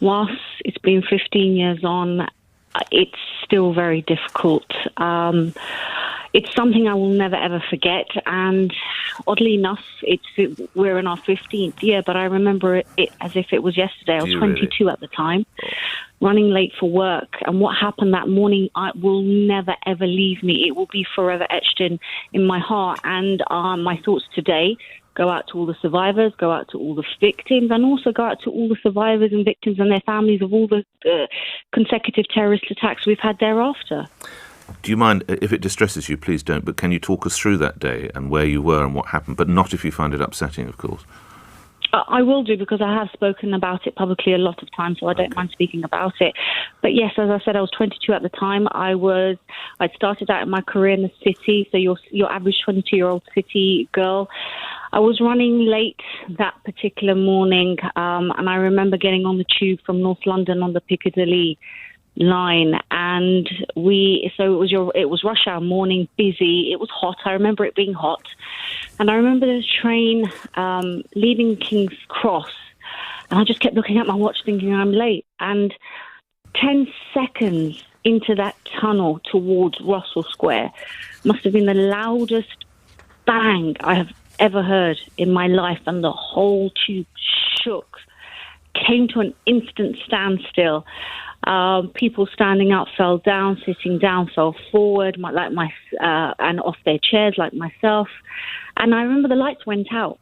whilst it's been 15 years on, it's still very difficult. It's something I will never, ever forget. And oddly enough, we're in our 15th year, but I remember it as if it was yesterday. I was 22 at the time, running late for work. And what happened that morning will never, ever leave me. It will be forever etched in my heart. And my thoughts today go out to all the survivors, go out to all the victims, and also go out to all the survivors and victims and their families of all the consecutive terrorist attacks we've had thereafter. Do you mind, if it distresses you, please don't, but can you talk us through that day and where you were and what happened, but not if you find it upsetting, of course? I will do, because I have spoken about it publicly a lot of times, so I don't mind speaking about it. But yes, as I said, I was 22 at the time. I'd started out in my career in the city, so your average 22-year-old city girl. I was running late that particular morning, and I remember getting on the tube from North London on the Piccadilly line, and it was rush hour morning, busy. It was hot. I remember it being hot, and I remember the train leaving King's Cross, and I just kept looking at my watch, thinking I'm late. And 10 seconds into that tunnel towards Russell Square must have been the loudest bang I have ever heard in my life, and the whole tube shook, came to an instant standstill. People standing up fell down, sitting down fell forward, and off their chairs like myself. And I remember the lights went out,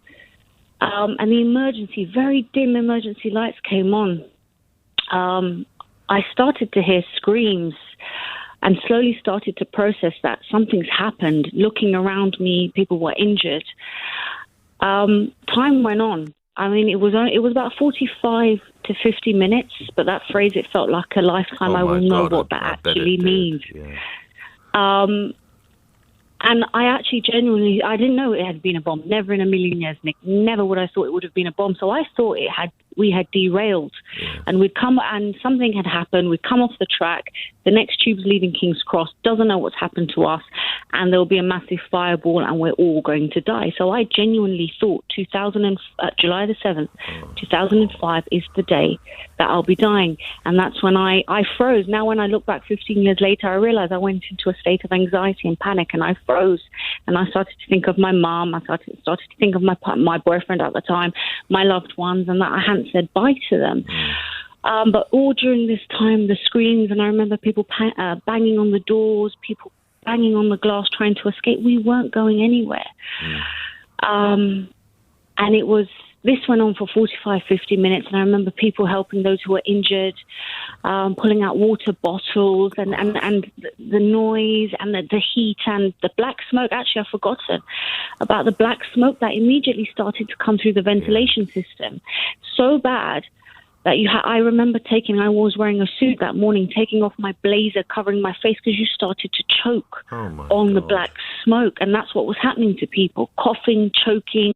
and the very dim emergency lights came on. I started to hear screams and slowly started to process that something's happened. Looking around me, people were injured. Time went on. I mean, it was about 45 to 50 minutes, but that phrase, it felt like a lifetime. I will know what that actually means. Yeah. And I actually genuinely, I didn't know it had been a bomb. Never in a million years, Nick. Never would I thought it would have been a bomb. So I thought we had derailed, and we'd come, and something had happened. We'd come off the track. The next tube's leaving King's Cross, doesn't know what's happened to us, and there'll be a massive fireball, and we're all going to die. So I genuinely thought July the 7th, 2005 is the day that I'll be dying. And that's when I froze. Now, when I look back 15 years later, I realize I went into a state of anxiety and panic, and I froze. And I started to think of my mom. I started to think of my boyfriend at the time, my loved ones, and that I hadn't said bye to them. But all during this time, the screams, and I remember people banging on the doors, people banging on the glass, trying to escape. We weren't going anywhere. And this went on for 45, 50 minutes, and I remember people helping those who were injured, pulling out water bottles, and the noise and the heat and the black smoke. Actually, I've forgotten about the black smoke that immediately started to come through the ventilation system. So bad that I remember I was wearing a suit that morning, taking off my blazer, covering my face, because you started to choke on the black smoke. And that's what was happening to people, coughing, choking.